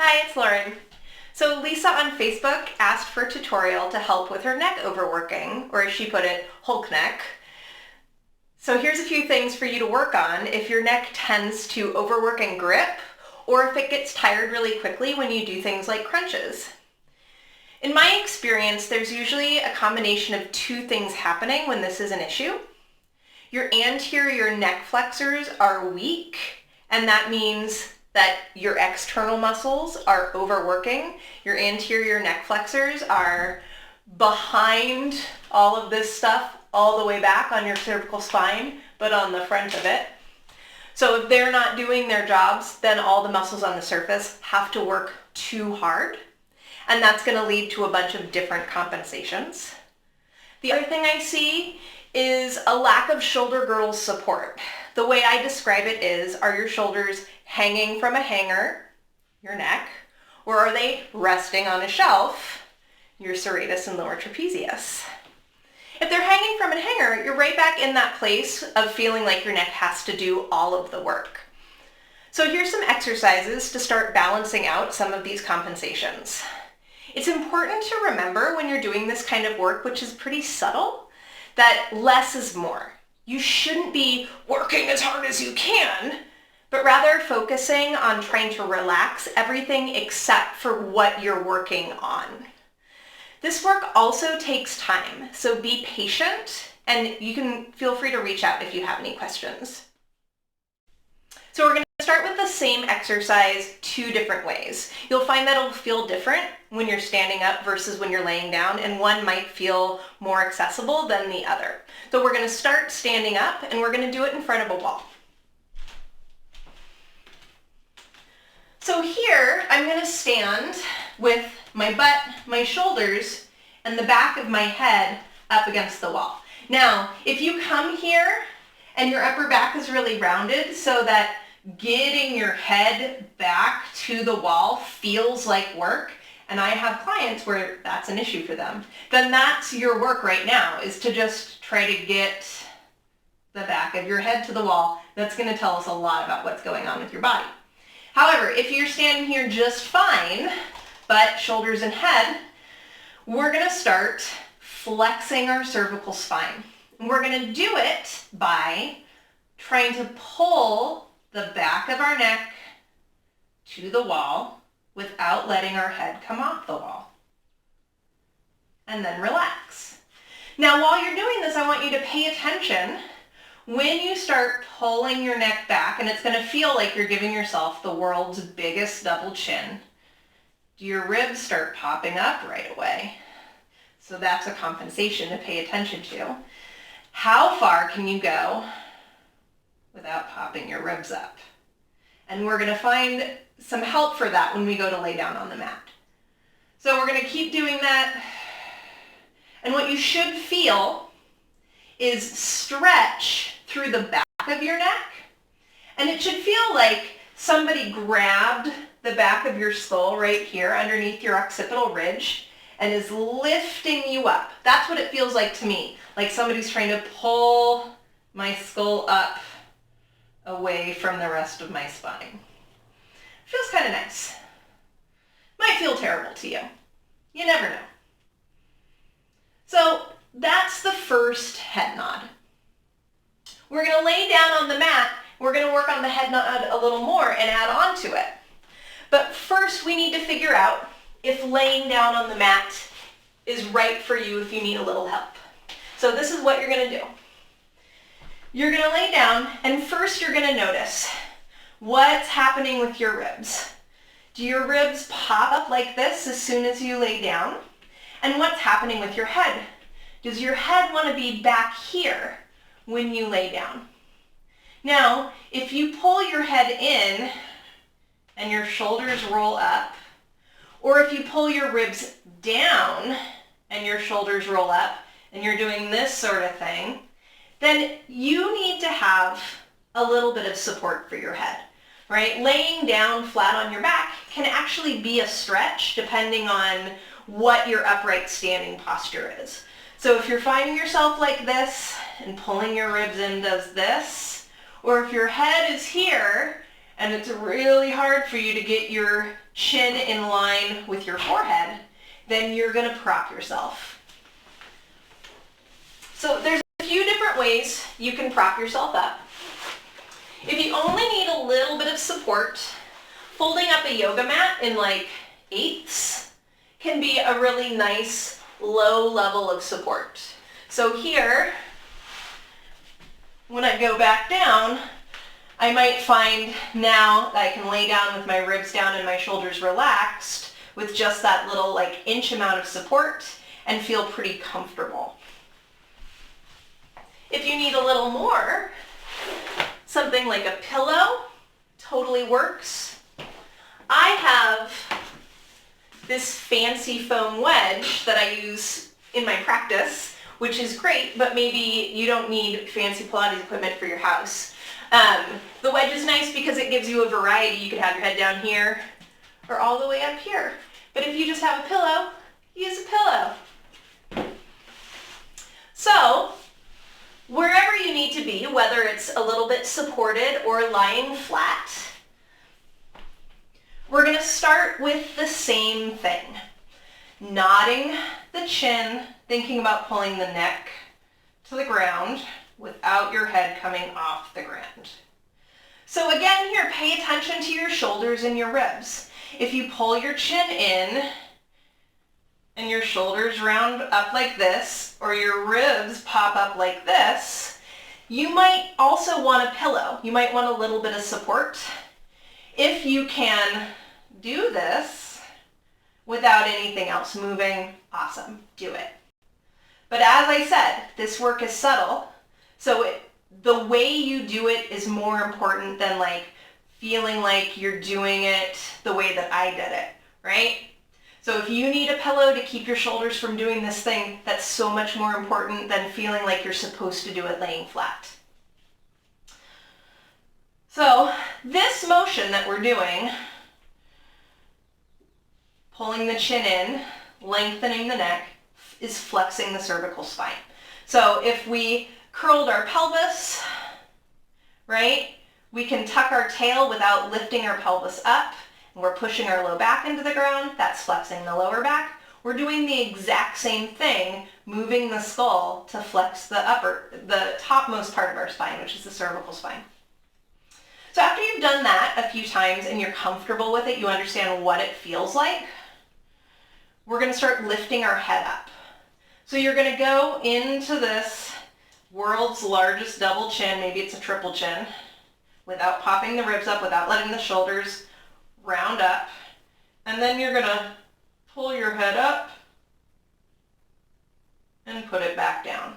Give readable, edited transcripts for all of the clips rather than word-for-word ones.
Hi, it's Lauren. So Lisa on Facebook asked for a tutorial to help with her neck overworking, or as she put it, Hulk neck. So here's a few things for you to work on if your neck tends to overwork and grip, or if it gets tired really quickly when you do things like crunches. In my experience, there's usually a combination of two things happening when this is an issue. Your anterior neck flexors are weak, and that means that your external muscles are overworking. Your anterior neck flexors are behind all of this stuff all the way back on your cervical spine, but on the front of it. So if they're not doing their jobs, then all the muscles on the surface have to work too hard, and that's going to lead to a bunch of different compensations. The other thing I see is a lack of shoulder girdle support. The way I describe it is, are your shoulders hanging from a hanger, your neck, or are they resting on a shelf, your serratus and lower trapezius? If they're hanging from a hanger, you're right back in that place of feeling like your neck has to do all of the work. So here's some exercises to start balancing out some of these compensations. It's important to remember when you're doing this kind of work, which is pretty subtle, that less is more. You shouldn't be working as hard as you can, but rather focusing on trying to relax everything except for what you're working on. This work also takes time, so be patient, and you can feel free to reach out if you have any questions. So we're going to start with the same exercise two different ways. You'll find that it'll feel different when you're standing up versus when you're laying down, and one might feel more accessible than the other. So we're going to start standing up, and we're going to do it in front of a wall. So here, I'm going to stand with my butt, my shoulders, and the back of my head up against the wall. Now, if you come here and your upper back is really rounded so that getting your head back to the wall feels like work, and I have clients where that's an issue for them, then that's your work right now, is to just try to get the back of your head to the wall. That's going to tell us a lot about what's going on with your body. However, if you're standing here just fine, but shoulders and head, we're going to start flexing our cervical spine. And we're going to do it by trying to pull the back of our neck to the wall without letting our head come off the wall. And then relax. Now, while you're doing this, I want you to pay attention when you start pulling your neck back, and it's going to feel like you're giving yourself the world's biggest double chin. Do your ribs start popping up right away? So that's a compensation to pay attention to. How far can you go without popping your ribs up? And we're going to find some help for that when we go to lay down on the mat. So we're going to keep doing that. And what you should feel is stretch through the back of your neck. And it should feel like somebody grabbed the back of your skull right here underneath your occipital ridge and is lifting you up. That's what it feels like to me, like somebody's trying to pull my skull up away from the rest of my spine. Feels kind of nice. Might feel terrible to you. You never know. So that's the first head nod. We're going to lay down on the mat. We're going to work on the head nod a little more and add on to it. But first we need to figure out if laying down on the mat is right for you, if you need a little help. So this is what you're going to do. You're going to lay down, and first you're going to notice what's happening with your ribs. Do your ribs pop up like this as soon as you lay down? And what's happening with your head? Does your head want to be back here when you lay down? Now, if you pull your head in and your shoulders roll up, or if you pull your ribs down and your shoulders roll up, and you're doing this sort of thing, then you need to have a little bit of support for your head, right? Laying down flat on your back can actually be a stretch depending on what your upright standing posture is. So if you're finding yourself like this and pulling your ribs in does this, or if your head is here and it's really hard for you to get your chin in line with your forehead, then you're going to prop yourself. So there's a few different ways you can prop yourself up. If you only need a little bit of support, folding up a yoga mat in like eighths can be a really nice low level of support. So here, when I go back down, I might find now that I can lay down with my ribs down and my shoulders relaxed with just that little like inch amount of support and feel pretty comfortable. If you need a little more, something like a pillow totally works. I have this fancy foam wedge that I use in my practice, which is great, but maybe you don't need fancy Pilates equipment for your house. The wedge is nice because it gives you a variety. You could have your head down here or all the way up here. But if you just have a pillow, use a pillow. So, wherever you need to be, whether it's a little bit supported or lying flat, we're going to start with the same thing. Nodding the chin, thinking about pulling the neck to the ground without your head coming off the ground. So again here, pay attention to your shoulders and your ribs. If you pull your chin in and your shoulders round up like this, or your ribs pop up like this, you might also want a pillow. You might want a little bit of support. If you can do this without anything else moving, awesome, do it. But as I said, this work is subtle. So the way you do it is more important than like feeling like you're doing it the way that I did it, right? So if you need a pillow to keep your shoulders from doing this thing, that's so much more important than feeling like you're supposed to do it laying flat. So this motion that we're doing, pulling the chin in, lengthening the neck, is flexing the cervical spine. So if we curled our pelvis, right? We can tuck our tail without lifting our pelvis up, and we're pushing our low back into the ground. That's flexing the lower back. We're doing the exact same thing, moving the skull to flex the topmost part of our spine, which is the cervical spine. So after you've done that a few times and you're comfortable with it, you understand what it feels like, we're going to start lifting our head up. So you're going to go into this world's largest double chin, maybe it's a triple chin, without popping the ribs up, without letting the shoulders round up. And then you're going to pull your head up and put it back down.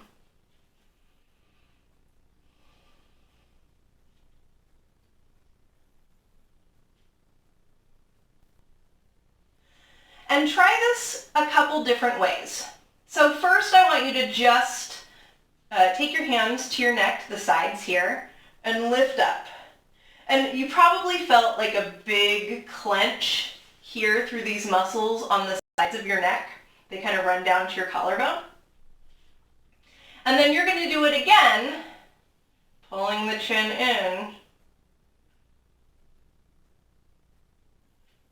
And try this a couple different ways. So first I want you to just take your hands to your neck, to the sides here, and lift up. And you probably felt like a big clench here through these muscles on the sides of your neck. They kind of run down to your collarbone. And then you're going to do it again, pulling the chin in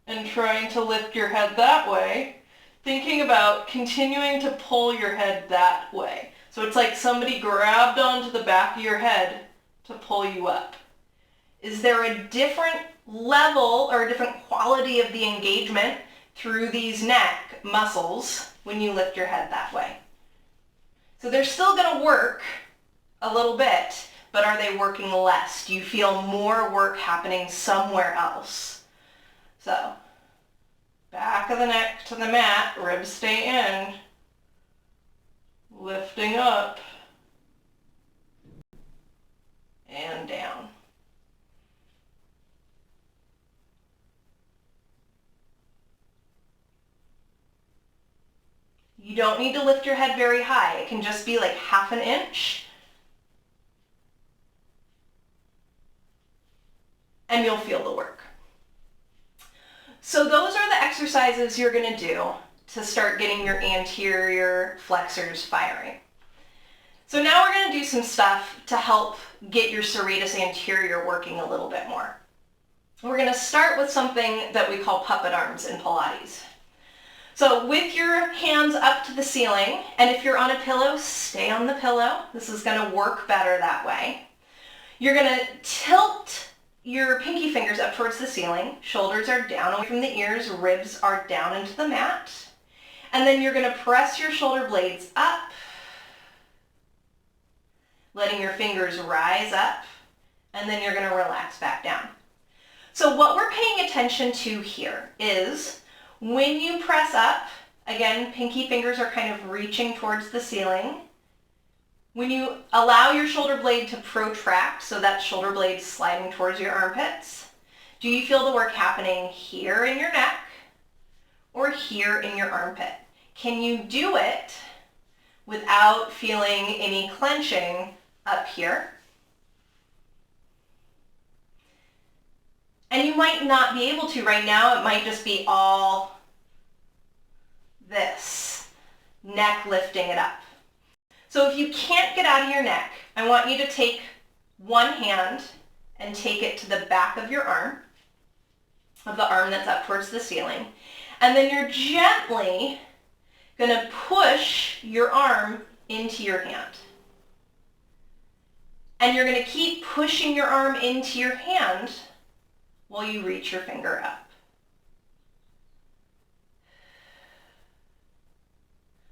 and trying to lift your head that way, thinking about continuing to pull your head that way. So it's like somebody grabbed onto the back of your head to pull you up. Is there a different level or a different quality of the engagement through these neck muscles when you lift your head that way? So they're still going to work a little bit, but are they working less? Do you feel more work happening somewhere else? So back of the neck to the mat, ribs stay in, lifting up and down. You don't need to lift your head very high. It can just be like half an inch. And you'll feel the work. So those are the exercises you're going to do to start getting your anterior flexors firing. So now we're going to do some stuff to help get your serratus anterior working a little bit more. We're going to start with something that we call puppet arms in Pilates. So with your hands up to the ceiling, and if you're on a pillow, stay on the pillow. This is going to work better that way. You're going to tilt your pinky fingers up towards the ceiling. Shoulders are down away from the ears, ribs are down into the mat. And then you're going to press your shoulder blades up, letting your fingers rise up, and then you're going to relax back down. So what we're paying attention to here is when you press up, again, pinky fingers are kind of reaching towards the ceiling. When you allow your shoulder blade to protract, so that shoulder blade sliding towards your armpits, do you feel the work happening here in your neck or here in your armpit? Can you do it without feeling any clenching up here? And you might not be able to right now. It might just be all this, neck lifting it up. So if you can't get out of your neck, I want you to take one hand and take it to the back of your arm, of the arm that's up towards the ceiling. And then you're gently going to push your arm into your hand. And you're going to keep pushing your arm into your hand while you reach your finger up.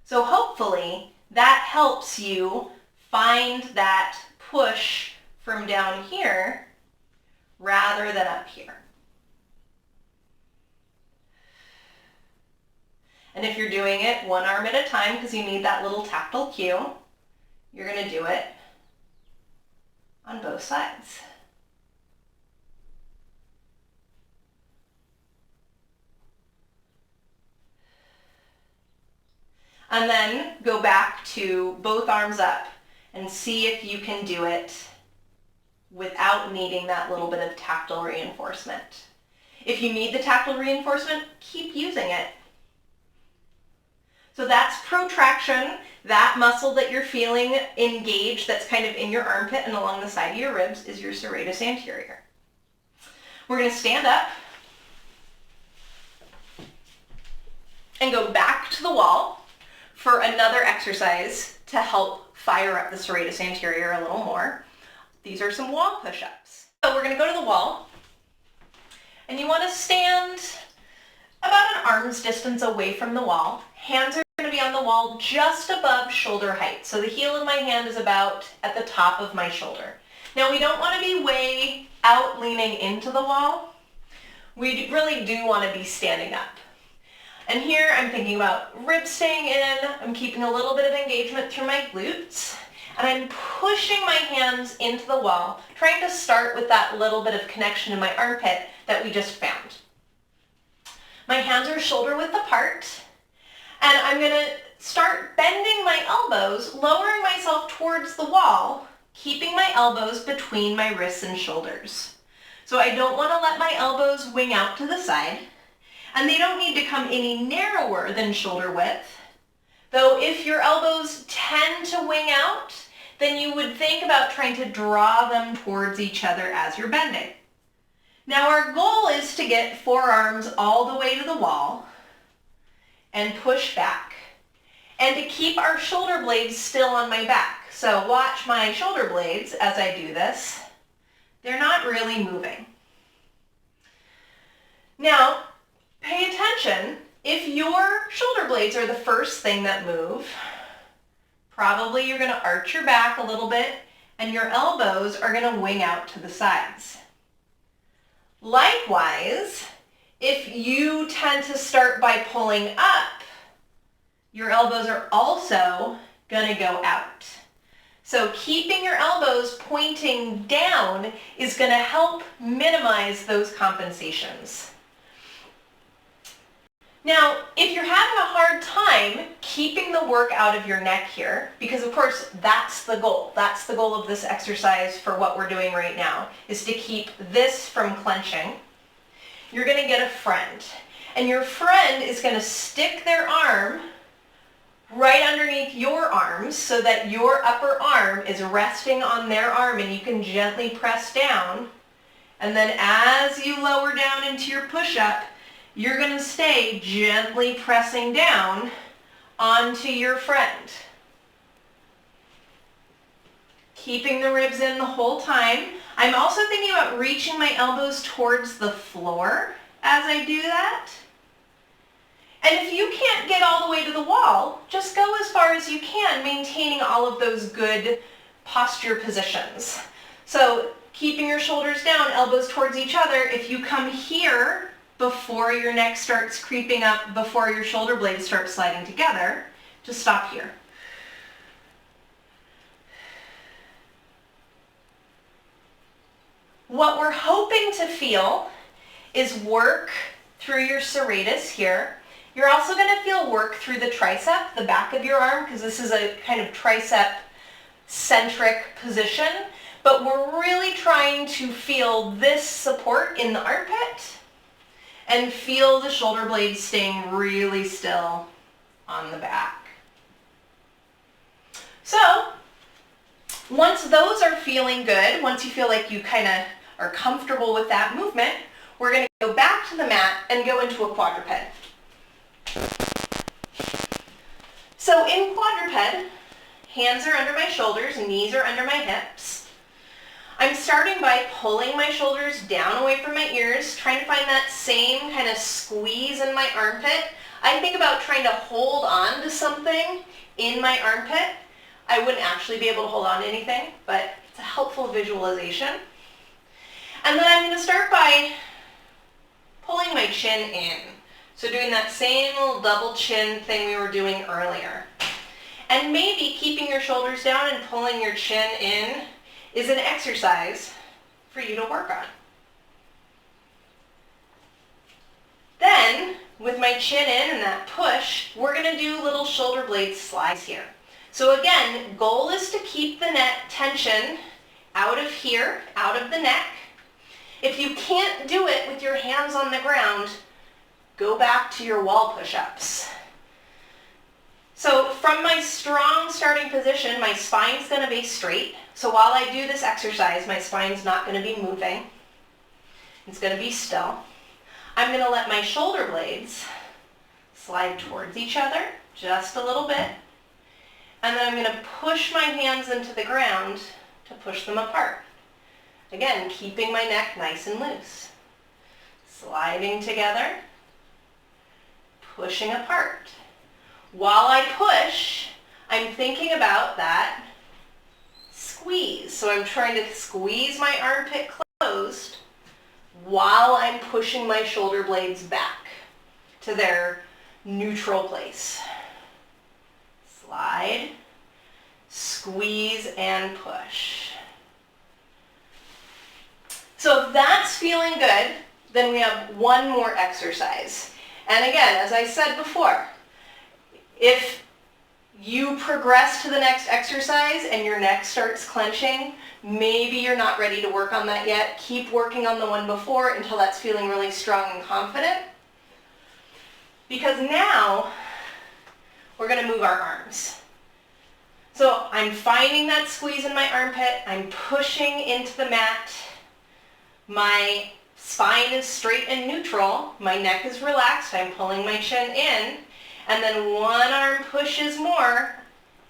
So hopefully that helps you find that push from down here rather than up here. And if you're doing it one arm at a time because you need that little tactile cue, you're going to do it on both sides. And then go back to both arms up and see if you can do it without needing that little bit of tactile reinforcement. If you need the tactile reinforcement, keep using it. So that's protraction. That muscle that you're feeling engaged that's kind of in your armpit and along the side of your ribs is your serratus anterior. We're going to stand up and go back to the wall for another exercise to help fire up the serratus anterior a little more. These are some wall push-ups. So we're going to go to the wall, and you want to stand about an arm's distance away from the wall. Hands are going to be on the wall just above shoulder height. So the heel of my hand is about at the top of my shoulder. Now we don't want to be way out leaning into the wall. We really do want to be standing up. And here I'm thinking about ribs staying in, I'm keeping a little bit of engagement through my glutes, and I'm pushing my hands into the wall, trying to start with that little bit of connection in my armpit that we just found. My hands are shoulder width apart, and I'm going to start bending my elbows, lowering myself towards the wall, keeping my elbows between my wrists and shoulders. So I don't want to let my elbows wing out to the side. And they don't need to come any narrower than shoulder width. Though if your elbows tend to wing out, then you would think about trying to draw them towards each other as you're bending. Now our goal is to get forearms all the way to the wall and push back. And to keep our shoulder blades still on my back. So watch my shoulder blades as I do this. They're not really moving. Now, pay attention. If your shoulder blades are the first thing that move, probably you're going to arch your back a little bit and your elbows are going to wing out to the sides. Likewise, if you tend to start by pulling up, your elbows are also going to go out. So keeping your elbows pointing down is going to help minimize those compensations. Now, if you're having a hard time keeping the work out of your neck here, because of course that's the goal. That's the goal of this exercise for what we're doing right now, is to keep this from clenching. You're going to get a friend. And your friend is going to stick their arm right underneath your arms so that your upper arm is resting on their arm and you can gently press down And then as you lower down into your push-up, you're going to stay gently pressing down onto your friend. Keeping the ribs in the whole time. I'm also thinking about reaching my elbows towards the floor as I do that. And if you can't get all the way to the wall, just go as far as you can, maintaining all of those good posture positions. So keeping your shoulders down, elbows towards each other. If you come here before your neck starts creeping up, before your shoulder blades start sliding together, just stop here. What we're hoping to feel is work through your serratus here. You're also going to feel work through the tricep, the back of your arm, because this is a kind of tricep-centric position. But we're really trying to feel this support in the armpit and feel the shoulder blades staying really still on the back. So once those are feeling good, once you feel like you kind of are comfortable with that movement, we're going to go back to the mat and go into a quadruped. So in quadruped, hands are under my shoulders, knees are under my hips. I'm starting by pulling my shoulders down away from my ears, trying to find that same kind of squeeze in my armpit. I think about trying to hold on to something in my armpit. I wouldn't actually be able to hold on to anything, but it's a helpful visualization. And then I'm going to start by pulling my chin in. So doing that same little double chin thing we were doing earlier. And maybe keeping your shoulders down and pulling your chin in is an exercise for you to work on. Then, with my chin in and that push, we're going to do little shoulder blade slides here. So again, goal is to keep the neck tension out of here, out of the neck. If you can't do it with your hands on the ground, go back to your wall push-ups. So from my strong starting position, my spine's going to be straight. So while I do this exercise, my spine's not going to be moving. It's going to be still. I'm going to let my shoulder blades slide towards each other just a little bit. And then I'm going to push my hands into the ground to push them apart. Again, keeping my neck nice and loose. Sliding together, pushing apart. While I push, I'm thinking about that squeeze. So I'm trying to squeeze my armpit closed while I'm pushing my shoulder blades back to their neutral place. Slide, squeeze, and push. So if that's feeling good, then we have one more exercise. And again, as I said before, if you progress to the next exercise and your neck starts clenching, maybe you're not ready to work on that yet. Keep working on the one before until that's feeling really strong and confident. Because now we're going to move our arms. So I'm finding that squeeze in my armpit. I'm pushing into the mat. My spine is straight and neutral. My neck is relaxed. I'm pulling my chin in. And then one arm pushes more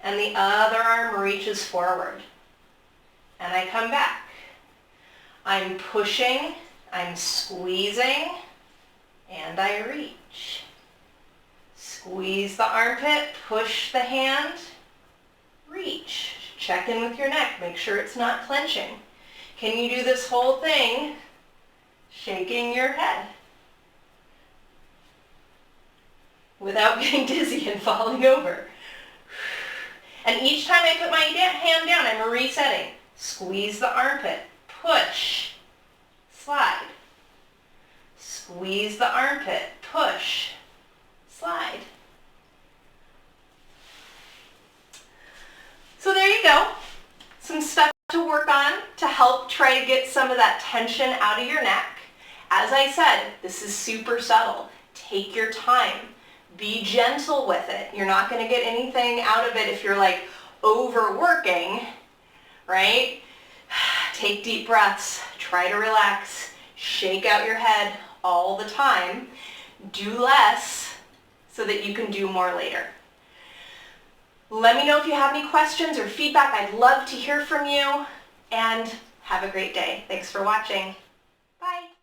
and the other arm reaches forward. And I come back. I'm pushing, I'm squeezing, and I reach. Squeeze the armpit, push the hand, reach. Check in with your neck, make sure it's not clenching. Can you do this whole thing shaking your head without getting dizzy and falling over? And each time I put my hand down, I'm resetting. Squeeze the armpit, push, slide. Squeeze the armpit, push, slide. So there you go. Some stuff to work on to help try to get some of that tension out of your neck. As I said, this is super subtle. Take your time. Be gentle with it. You're not going to get anything out of it if you're like overworking, right? Take deep breaths, try to relax, shake out your head all the time. Do less so that you can do more later. Let me know if you have any questions or feedback. I'd love to hear from you, and have a great day. Thanks for watching.